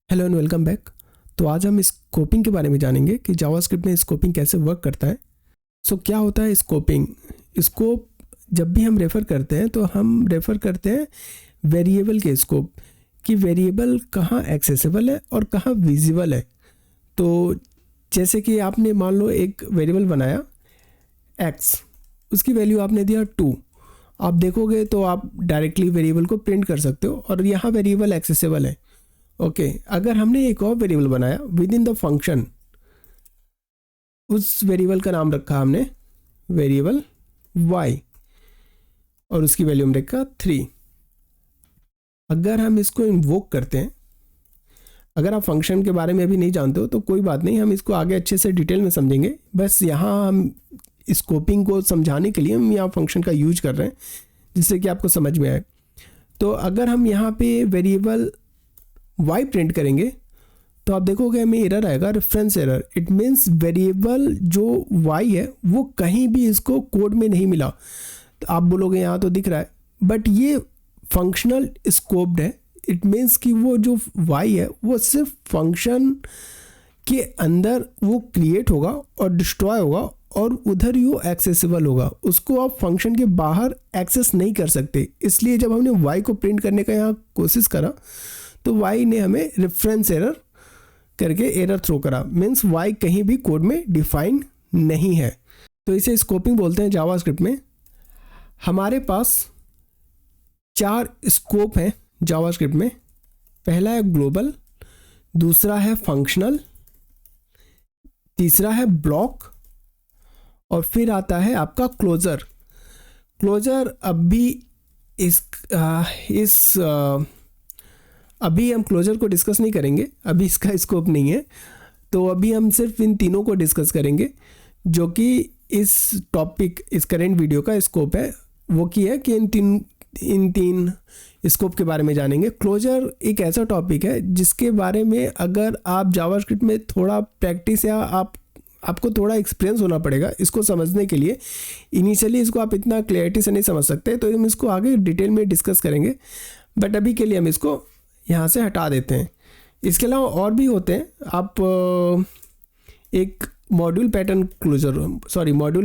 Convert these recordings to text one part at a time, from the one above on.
Hello and welcome back. तो आज हम स्कोपिंग के बारे में जानेंगे कि जावास्क्रिप्ट में स्कोपिंग कैसे वर्क करता है। क्या होता है स्कोपिंग? स्कोप जब भी हम रेफ़र करते हैं तो हम रेफ़र करते हैं वेरिएबल के स्कोप, कि वेरिएबल कहाँ एक्सेसिबल है और कहाँ विजिबल है। तो जैसे कि आपने मान लो एक वेरिएबल बनाया x, उसकी वैल्यू आपने दिया 2। आप देखोगे तो आप डायरेक्टली वेरिएबल को प्रिंट कर सकते हो और यहाँ वेरिएबल एक्सेसिबल है। ओके, अगर हमने एक और वेरिएबल बनाया विद इन द फंक्शन, उस वेरिएबल का नाम रखा हमने वेरिएबल y और उसकी वैल्यू हमने रखा 3। अगर हम इसको इन्वोक करते हैं, अगर आप फंक्शन के बारे में अभी नहीं जानते हो तो कोई बात नहीं, हम इसको आगे अच्छे से डिटेल में समझेंगे। बस यहाँ हम स्कोपिंग को समझाने के लिए हम यहाँ फंक्शन का यूज कर रहे हैं जिससे कि आपको समझ में आए। तो अगर हम यहाँ पे वेरिएबल y प्रिंट करेंगे तो आप देखोगे हमें एरर आएगा, reference error. It means variable जो y है वो कहीं भी इसको कोड में नहीं मिला। तो आप बोलोगे यहाँ तो दिख रहा है, बट ये फंक्शनल स्कोप्ड है। इट मीन्स कि वो जो y है वो सिर्फ फंक्शन के अंदर वो क्रिएट होगा और डिस्ट्रॉय होगा और उधर ही वो एक्सेसिबल होगा, उसको आप फंक्शन के बाहर एक्सेस नहीं कर सकते। इसलिए जब हमने y को प्रिंट करने का यहाँ कोशिश करा तो y ने हमें रेफरेंस एरर करके एरर थ्रो करा। मीन्स y कहीं भी कोड में डिफाइन नहीं है। तो इसे स्कोपिंग बोलते हैं जावास्क्रिप्ट में। हमारे पास 4 स्कोप हैं जावास्क्रिप्ट में। पहला है ग्लोबल, दूसरा है फंक्शनल, तीसरा है ब्लॉक और फिर आता है आपका क्लोजर। क्लोजर अभी हम क्लोजर को डिस्कस नहीं करेंगे, अभी इसका स्कोप नहीं है। तो अभी हम सिर्फ इन तीनों को डिस्कस करेंगे जो कि इस टॉपिक, इस करेंट वीडियो का स्कोप है। वो की है कि इन तीन स्कोप के बारे में जानेंगे। क्लोजर एक ऐसा टॉपिक है जिसके बारे में अगर आप जावास्क्रिप्ट में थोड़ा प्रैक्टिस या आपको थोड़ा एक्सपीरियंस होना पड़ेगा इसको समझने के लिए। इनिशियली इसको आप इतना क्लैरिटी से नहीं समझ सकते, तो हम इसको आगे डिटेल में डिस्कस करेंगे। बट अभी के लिए हम इसको यहाँ से हटा देते हैं। इसके अलावा और भी होते हैं। आप एक मॉड्यूल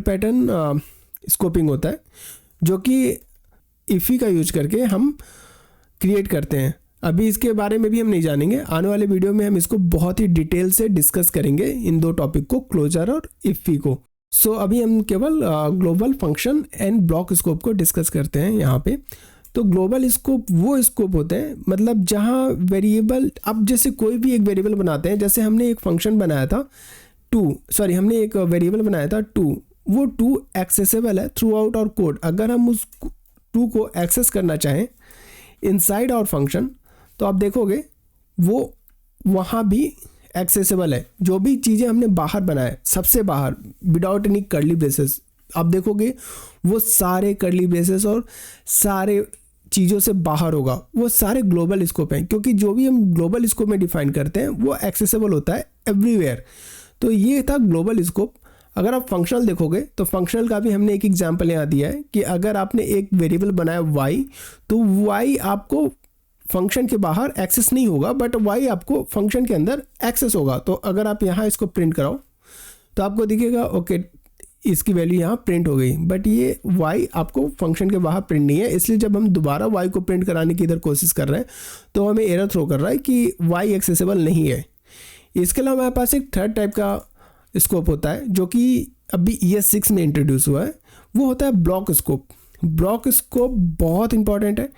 पैटर्न स्कोपिंग होता है जो कि इफ़ी का यूज करके हम क्रिएट करते हैं। अभी इसके बारे में भी हम नहीं जानेंगे, आने वाले वीडियो में हम इसको बहुत ही डिटेल से डिस्कस करेंगे, इन दो टॉपिक को, क्लोजर और इफ़ी को। अभी हम केवल global, function and block scope को डिस्कस करते हैं यहाँ पे। तो ग्लोबल स्कोप वो स्कोप होते हैं, मतलब जहाँ वेरिएबल, अब जैसे कोई भी एक वेरिएबल बनाते हैं, जैसे हमने एक फंक्शन बनाया था हमने एक वेरिएबल बनाया था 2। वो 2 एक्सेसिबल है थ्रू आउट आवर कोड। अगर हम उस 2 को एक्सेस करना चाहें इनसाइड आवर फंक्शन तो आप देखोगे वो वहाँ भी एक्सेसिबल है। जो भी चीज़ें हमने बाहर बनाए, सबसे बाहर, विदाउट एनी कर्ली ब्रेसेस, आप देखोगे वो सारे कर्ली ब्रेसेस और सारे चीज़ों से बाहर होगा, वो सारे ग्लोबल स्कोप हैं। क्योंकि जो भी हम ग्लोबल स्कोप में डिफाइन करते हैं वो एक्सेसिबल होता है एवरीवेयर। तो ये था ग्लोबल स्कोप। अगर आप फंक्शनल देखोगे तो फंक्शनल का भी हमने एक एग्जांपल यहाँ दिया है कि अगर आपने एक वेरिएबल बनाया y, तो y आपको फंक्शन के बाहर एक्सेस नहीं होगा, बट y आपको फंक्शन के अंदर एक्सेस होगा। तो अगर आप यहाँ इसको प्रिंट कराओ तो आपको दिखेगा ओके इसकी वैल्यू यहाँ प्रिंट हो गई, बट ये y आपको फंक्शन के बाहर प्रिंट नहीं है। इसलिए जब हम दोबारा y को प्रिंट कराने की इधर कोशिश कर रहे हैं तो हमें एरर थ्रो कर रहा है कि y एक्सेसिबल नहीं है। इसके अलावा हमारे पास एक थर्ड टाइप का स्कोप होता है जो कि अभी ES6 में इंट्रोड्यूस हुआ है, वो होता है ब्लॉक स्कोप। ब्लॉक स्कोप बहुत इंपॉर्टेंट है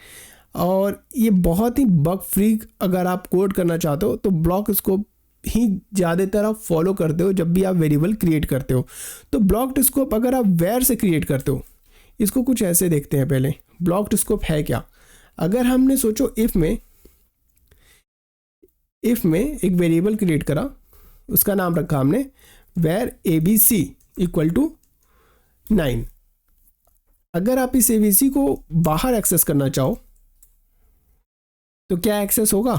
और ये बहुत ही बग फ्री, अगर आप कोड करना चाहते हो तो ब्लॉक स्कोप ही ज़्यादातर आप फॉलो करते हो जब भी आप वेरिएबल क्रिएट करते हो। तो ब्लॉक्ड स्कोप अगर आप वेयर से क्रिएट करते हो, इसको कुछ ऐसे देखते हैं पहले। ब्लॉक्ड स्कोप है क्या? अगर हमने सोचो इफ़ में एक वेरिएबल क्रिएट करा, उसका नाम रखा हमने वेर ABC इक्वल टू 9। अगर आप इस ABC को बाहर एक्सेस करना चाहो तो क्या एक्सेस होगा?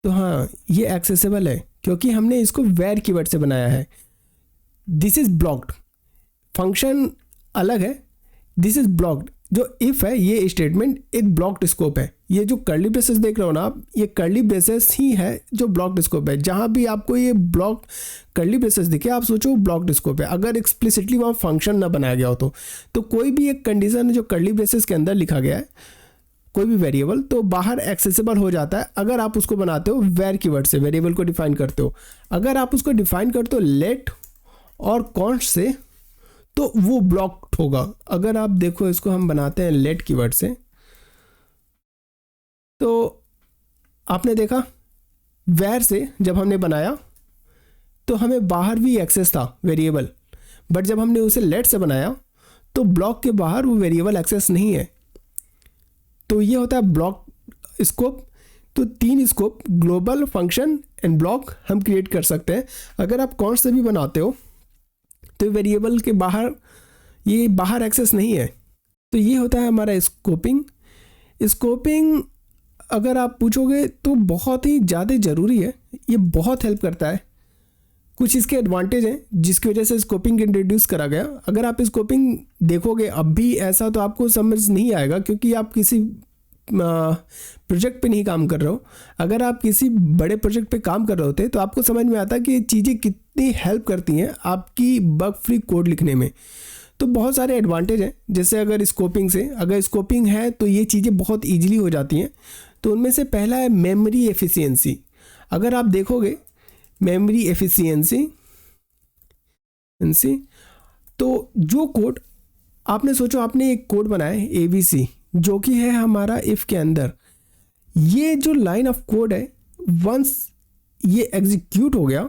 तो हाँ, ये एक्सेसिबल है क्योंकि हमने इसको वेर कीवर्ड से बनाया है। दिस इज ब्लॉक्ड, फंक्शन अलग है, दिस इज ब्लॉक्ड। जो इफ़ है ये स्टेटमेंट एक ब्लॉक्ड स्कोप है। ये जो कर्ली ब्रेसेस देख रहे हो ना आप, ये कर्ली ब्रेसेस ही है जो ब्लॉक्ड स्कोप है। जहाँ भी आपको ये ब्लॉक कर्ली ब्रेसेस दिखे आप सोचो ब्लॉक्ड स्कोप है, अगर एक्सप्लिसिटली वहाँ फंक्शन ना बनाया गया हो तो कोई भी एक कंडीशन है जो कर्ली ब्रेसेस के अंदर लिखा गया है, कोई भी वेरिएबल, तो बाहर एक्सेसिबल हो जाता है अगर आप उसको बनाते हो वेर कीवर्ड से, वेरिएबल को डिफाइन करते हो। अगर आप उसको डिफाइन करते हो लेट और कॉन्स्ट से तो वो ब्लॉक्ड होगा। अगर आप देखो इसको हम बनाते हैं लेट कीवर्ड से, तो आपने देखा वेर से जब हमने बनाया तो हमें बाहर भी एक्सेस था वेरिएबल, बट जब हमने उसे लेट से बनाया तो ब्लॉक के बाहर वो वेरिएबल एक्सेस नहीं है। तो ये होता है ब्लॉक स्कोप। तो 3 scope global, function and block हम क्रिएट कर सकते हैं। अगर आप कॉन्स्ट से भी बनाते हो तो वेरिएबल के बाहर ये बाहर एक्सेस नहीं है। तो ये होता है हमारा स्कोपिंग। स्कोपिंग अगर आप पूछोगे तो बहुत ही ज़्यादा ज़रूरी है, ये बहुत हेल्प करता है। कुछ इसके एडवांटेज हैं जिसकी वजह से स्कोपिंग इंट्रोड्यूस करा गया। अगर आप स्कोपिंग देखोगे अब भी ऐसा तो आपको समझ नहीं आएगा, क्योंकि आप किसी प्रोजेक्ट पे नहीं काम कर रहे हो। अगर आप किसी बड़े प्रोजेक्ट पे काम कर रहे होते तो आपको समझ में आता कि ये चीज़ें कितनी हेल्प करती हैं आपकी बग फ्री कोड लिखने में। तो बहुत सारे एडवांटेज हैं, जैसे अगर स्कोपिंग है तो ये चीज़ें बहुत ईजिली हो जाती हैं। तो उनमें से पहला है मेमोरी एफिशिएंसी। अगर आप देखोगे मेमोरी एफिशिएंसी, तो जो कोड आपने सोचो, आपने एक कोड बनाया है ABC जो कि है हमारा इफ़ के अंदर, ये जो लाइन ऑफ कोड है वंस ये एग्जीक्यूट हो गया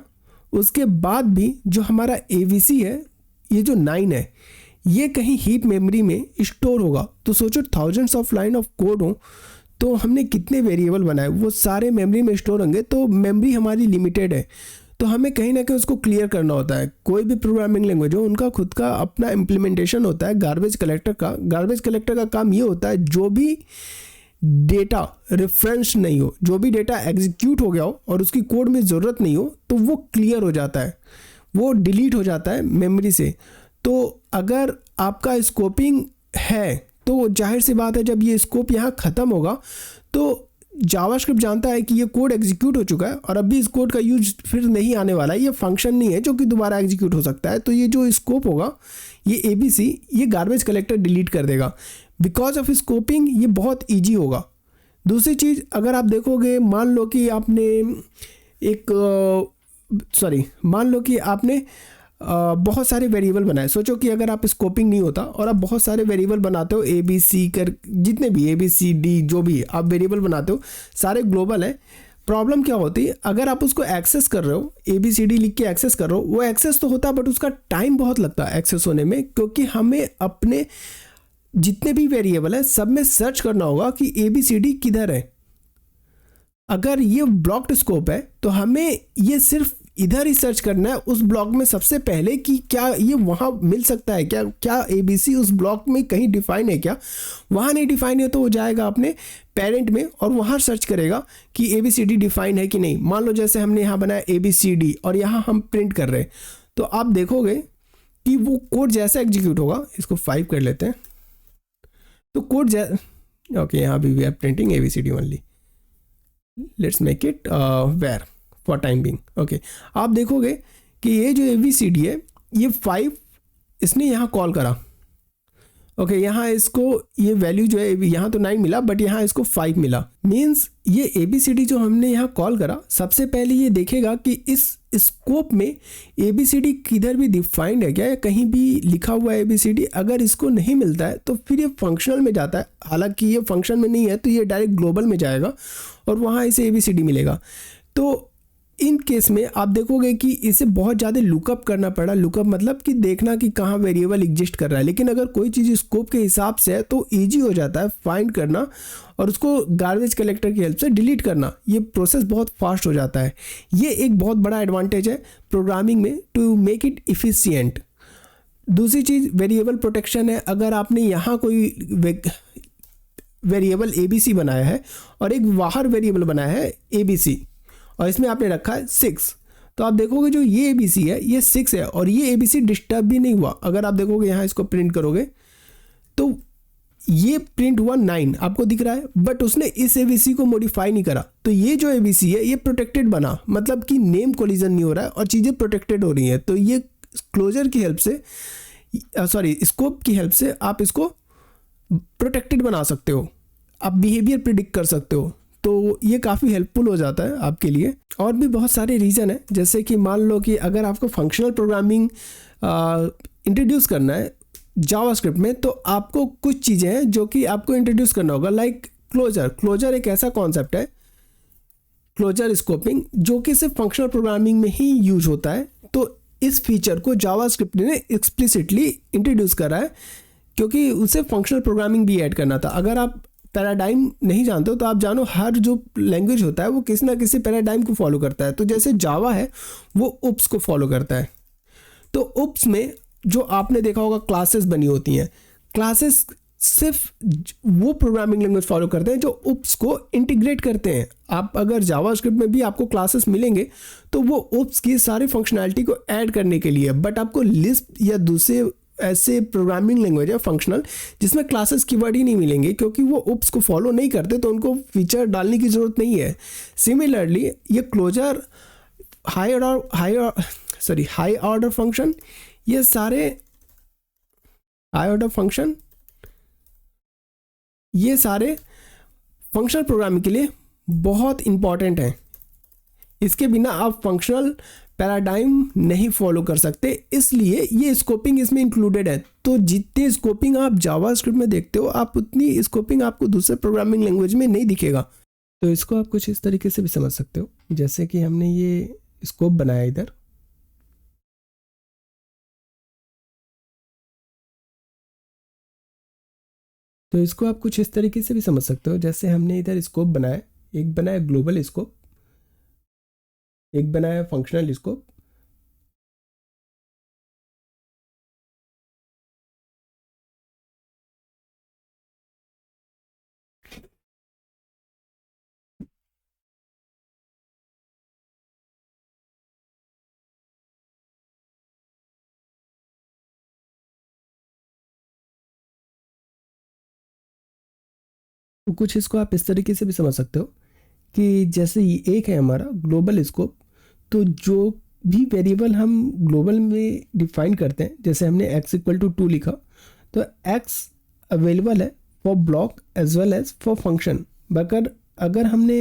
उसके बाद भी जो हमारा ABC है, ये जो 9 है, ये कहीं हीप मेमोरी में स्टोर होगा। तो सोचो thousands of line of code हो तो हमने कितने वेरिएबल बनाए, वो सारे मेमोरी में स्टोर होंगे। तो मेमोरी हमारी लिमिटेड है, तो हमें कहीं ना कहीं उसको क्लियर करना होता है। कोई भी प्रोग्रामिंग लैंग्वेज हो उनका खुद का अपना इम्प्लीमेंटेशन होता है गार्बेज कलेक्टर का। गार्बेज कलेक्टर का काम ये होता है जो भी डेटा रेफरेंस नहीं हो, जो भी डेटा एग्जीक्यूट हो गया हो और उसकी कोड में ज़रूरत नहीं हो, तो वो क्लियर हो जाता है, वो डिलीट हो जाता है मेमोरी से। तो अगर आपका स्कोपिंग है तो जाहिर सी बात है जब ये स्कोप यहाँ ख़त्म होगा तो जावास्क्रिप्ट जानता है कि ये कोड एग्जीक्यूट हो चुका है और अभी इस कोड का यूज फिर नहीं आने वाला है, ये फंक्शन नहीं है जो कि दोबारा एग्जीक्यूट हो सकता है। तो ये जो स्कोप होगा ये ABC, ये गार्बेज कलेक्टर डिलीट कर देगा। बिकॉज ऑफ स्कोपिंग ये बहुत ईजी होगा। दूसरी चीज़, अगर आप देखोगे मान लो कि आपने बहुत सारे वेरिएबल बनाए। सोचो कि अगर आप स्कोपिंग नहीं होता और आप बहुत सारे वेरिएबल बनाते हो, ABC कर जितने भी ABCD जो भी आप वेरिएबल बनाते हो सारे ग्लोबल हैं। प्रॉब्लम क्या होती है, अगर आप उसको एक्सेस कर रहे हो, ABCD लिख के एक्सेस कर रहे हो, वो एक्सेस तो होता है बट उसका टाइम बहुत लगता है एक्सेस होने में, क्योंकि हमें अपने जितने भी वेरिएबल है सब में सर्च करना होगा कि ABCD किधर है। अगर ये ब्लॉक्ड स्कोप है तो हमें ये सिर्फ इधर ही सर्च करना है उस ब्लॉक में सबसे पहले कि क्या ये वहाँ मिल सकता है, क्या ABC उस ब्लॉक में कहीं डिफाइन है क्या। वहाँ नहीं डिफाइन है तो वो जाएगा अपने पेरेंट में और वहाँ सर्च करेगा कि ABCD डिफाइन है कि नहीं। मान लो जैसे हमने यहाँ बनाया ABCD और यहाँ हम प्रिंट कर रहे हैं, तो आप देखोगे कि वो कोड जैसा एग्जीक्यूट होगा, इसको 5 कर लेते हैं, तो कोड ओके यहाँ भी we are printing ABCD only, let's make it where for time being. Okay, आप देखोगे कि ये जो ABCD है ये 5 इसने यहाँ कॉल करा। ओके, यहाँ इसको ये वैल्यू जो है यहाँ तो 9 मिला बट यहाँ इसको 5 मिला। मीन्स ये ABCD जो हमने यहाँ कॉल करा सबसे पहले ये देखेगा कि इस स्कोप में ABCD किधर भी डिफाइंड है क्या, या कहीं भी लिखा हुआ है ABCD। अगर इसको नहीं मिलता है तो फिर ये फंक्शनल में जाता है, हालांकि ये फंक्शन में नहीं है तो ये डायरेक्ट ग्लोबल में जाएगा और वहाँ इसे ABCD मिलेगा। तो इन केस में आप देखोगे कि इसे बहुत ज़्यादा लुकअप करना पड़ा। लुकअप मतलब कि देखना कि कहाँ वेरिएबल एग्जिस्ट कर रहा है, लेकिन अगर कोई चीज़ स्कोप के हिसाब से है तो ईजी हो जाता है फाइंड करना और उसको गार्बेज कलेक्टर की हेल्प से डिलीट करना। ये प्रोसेस बहुत फास्ट हो जाता है। ये एक बहुत बड़ा एडवांटेज है प्रोग्रामिंग में टू मेक इट इफ़िशियंट। दूसरी चीज़ वेरिएबल प्रोटेक्शन है। अगर आपने यहाँ कोई वेरिएबल ABC बनाया है और एक बाहर वेरिएबल बनाया है ABC और इसमें आपने रखा है 6, तो आप देखोगे जो ये ABC है ये 6 है और ये ABC डिस्टर्ब भी नहीं हुआ। अगर आप देखोगे यहाँ इसको प्रिंट करोगे तो ये प्रिंट हुआ 9 आपको दिख रहा है, बट उसने इस एबीसी को मॉडिफाई नहीं करा, तो ये जो एबीसी है ये प्रोटेक्टेड बना, मतलब कि नेम कोलिजन नहीं हो रहा है और चीज़ें प्रोटेक्टेड हो रही हैं। तो ये क्लोजर की हेल्प से, सॉरी स्कोप की हेल्प से आप इसको प्रोटेक्टेड बना सकते हो, आप बिहेवियर प्रिडिक्ट कर सकते हो। तो ये काफ़ी हेल्पफुल हो जाता है आपके लिए। और भी बहुत सारे रीज़न है, जैसे कि मान लो कि अगर आपको फंक्शनल प्रोग्रामिंग इंट्रोड्यूस करना है जावास्क्रिप्ट में, तो आपको कुछ चीज़ें हैं जो कि आपको इंट्रोड्यूस करना होगा, लाइक क्लोजर एक ऐसा कॉन्सेप्ट है, क्लोजर स्कोपिंग, जो कि सिर्फ फंक्शनल प्रोग्रामिंग में ही यूज होता है। तो इस फीचर को जावास्क्रिप्ट ने एक्सप्लिसिटली इंट्रोड्यूस करा है, क्योंकि उसे फंक्शनल प्रोग्रामिंग भी ऐड करना था। अगर आप पैराडाइम नहीं जानते हो तो आप जानो हर जो लैंग्वेज होता है वो किसी ना किसी पैराडाइम को फॉलो करता है। तो जैसे जावा है वो उप्स को फॉलो करता है। तो उप्स में जो आपने देखा होगा क्लासेस बनी होती हैं, क्लासेस सिर्फ वो प्रोग्रामिंग लैंग्वेज फॉलो करते हैं जो उप्स को इंटीग्रेट करते हैं। आप अगर जावास्क्रिप्ट में भी आपको क्लासेस मिलेंगे तो वो उप्स की सारी फंक्शनैलिटी को ऐड करने के लिए, बट आपको लिस्प या दूसरे ऐसे प्रोग्रामिंग लैंग्वेज है फंक्शनल जिसमें क्लासेस कीवर्ड ही नहीं मिलेंगे, क्योंकि वो उप्स को फॉलो नहीं करते, तो उनको फीचर डालने की ज़रूरत नहीं है। सिमिलरली ये क्लोजर, हाई ऑर्डर फंक्शन, ये सारे हाई ऑर्डर फंक्शन, ये सारे फंक्शनल प्रोग्रामिंग के लिए बहुत इंपॉर्टेंट हैं। इसके बिना आप फंक्शनल पैराडाइम नहीं फॉलो कर सकते, इसलिए ये स्कोपिंग इसमें इंक्लूडेड है। तो जितनी स्कोपिंग आप जावास्क्रिप्ट में देखते हो, आप उतनी स्कोपिंग आपको दूसरे प्रोग्रामिंग लैंग्वेज में नहीं दिखेगा। तो इसको आप कुछ इस तरीके से भी समझ सकते हो, जैसे कि हमने ये स्कोप बनाया इधर, तो इसको आप कुछ इस तरीके से भी समझ सकते हो, जैसे हमने इधर स्कोप बनाया, एक बनाया ग्लोबल स्कोप, एक बनाया फंक्शनल स्कोप। तो कुछ इसको आप इस तरीके से भी समझ सकते हो कि जैसे ये एक है हमारा ग्लोबल स्कोप, तो जो भी वेरिएबल हम ग्लोबल में डिफाइन करते हैं, जैसे हमने x=2 लिखा, तो x अवेलेबल है for block as well as for function. मगर अगर हमने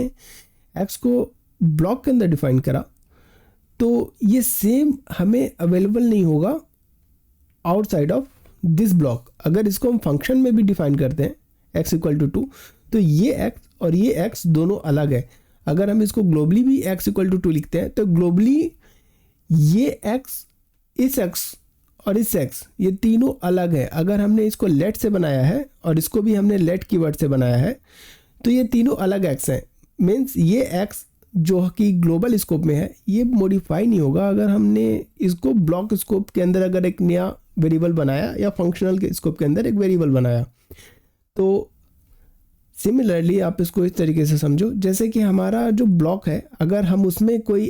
x को ब्लॉक के अंदर डिफाइन करा तो ये सेम हमें अवेलेबल नहीं होगा आउटसाइड ऑफ दिस ब्लॉक। अगर इसको हम फंक्शन में भी डिफाइन करते हैं x=2, तो ये x और ये x दोनों अलग है। अगर हम इसको ग्लोबली भी x=2 लिखते हैं तो ग्लोबली ये x, इस x और इस x ये तीनों अलग है। अगर हमने इसको लेट से बनाया है और इसको भी हमने लेट कीवर्ड से बनाया है, तो ये तीनों अलग x हैं। मीन्स ये x जो कि ग्लोबल स्कोप में है ये मॉडिफाई नहीं होगा अगर हमने इसको ब्लॉक स्कोप के अंदर अगर एक नया वेरिएबल बनाया या फंक्शनल के स्कोप के अंदर एक वेरिएबल बनाया। तो सिमिलरली आप इसको इस तरीके से समझो, जैसे कि हमारा जो ब्लॉक है अगर हम उसमें कोई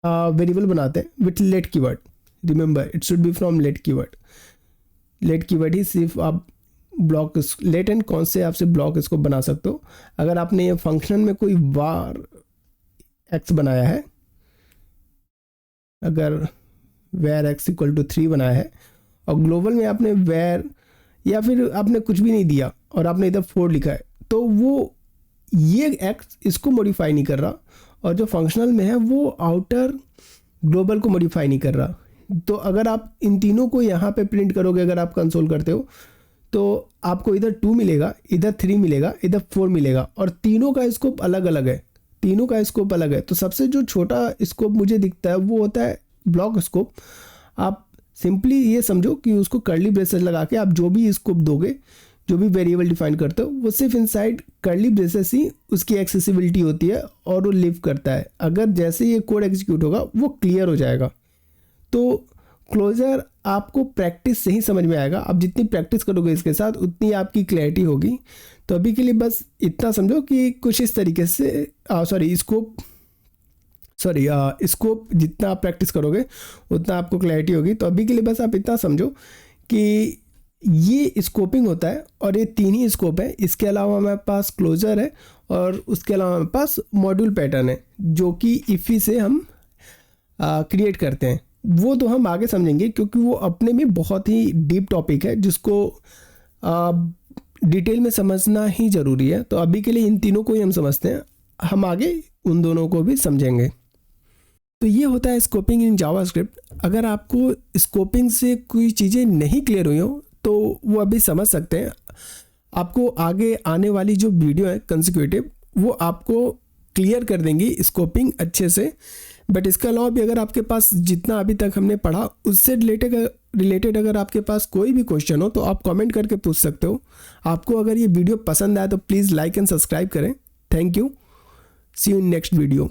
वेरिएबल बनाते हैं with let keyword, remember it should be from let keyword. Let keyword ही सिर्फ आप ब्लॉक लेट एंड कौन से आपसे ब्लॉक इसको बना सकते हो। अगर आपने ये फंक्शन में कोई वार एक्स बनाया है, अगर वेर x=3 बनाया है और ग्लोबल में आपने वेर या फिर आपने कुछ भी नहीं दिया और आपने इधर 4 लिखा है, तो वो ये x इसको मॉडिफाई नहीं कर रहा और जो फंक्शनल में है वो आउटर ग्लोबल को मॉडिफाई नहीं कर रहा। तो अगर आप इन तीनों को यहाँ पे प्रिंट करोगे, अगर आप कंसोल करते हो तो आपको इधर 2 मिलेगा, इधर 3 मिलेगा, इधर 4 मिलेगा और तीनों का स्कोप अलग अलग है, तीनों का स्कोप अलग है। तो सबसे जो छोटा स्कोप मुझे दिखता है वो होता है ब्लॉक स्कोप। आप सिंपली ये समझो कि उसको कर्ली ब्रेसेस लगा के आप जो भी स्कोप दोगे, जो भी वेरिएबल डिफाइन करते हो, वो सिर्फ इनसाइड कर्ली ब्रेसेस ही उसकी एक्सेसिबिलिटी होती है और वो लिव करता है। अगर जैसे ये कोड एग्जीक्यूट होगा वो क्लियर हो जाएगा। तो क्लोजर आपको प्रैक्टिस से ही समझ में आएगा। आप जितनी प्रैक्टिस करोगे इसके साथ उतनी आपकी क्लैरिटी होगी। तो अभी के लिए बस इतना समझो कि कुछ इस तरीके से स्कोप जितना आप प्रैक्टिस करोगे उतना आपको क्लैरिटी होगी। तो अभी के लिए बस आप इतना समझो कि ये स्कोपिंग होता है और ये 3 ही स्कोप है। इसके अलावा हमारे पास क्लोजर है और उसके अलावा हमारे पास मॉड्यूल पैटर्न है जो कि इफ़ी से हम क्रिएट करते हैं। वो तो हम आगे समझेंगे क्योंकि वो अपने में बहुत ही डीप टॉपिक है जिसको डिटेल में समझना ही ज़रूरी है। तो अभी के लिए इन तीनों को ही हम समझते हैं, हम आगे उन दोनों को भी समझेंगे। तो ये होता है स्कोपिंग इन जावास्क्रिप्ट। अगर आपको स्कोपिंग से कोई चीज़ें नहीं क्लियर हुई हो तो वो अभी समझ सकते हैं। आपको आगे आने वाली जो वीडियो है कंसेक्यूटिव वो आपको क्लियर कर देंगी स्कोपिंग अच्छे से। बट इसके अलावा भी अगर आपके पास जितना अभी तक हमने पढ़ा उससे रिलेटेड अगर आपके पास कोई भी क्वेश्चन हो तो आप कमेंट करके पूछ सकते हो। आपको अगर ये वीडियो पसंद आए तो प्लीज़ लाइक एंड सब्सक्राइब करें। Thank you, see you in next video.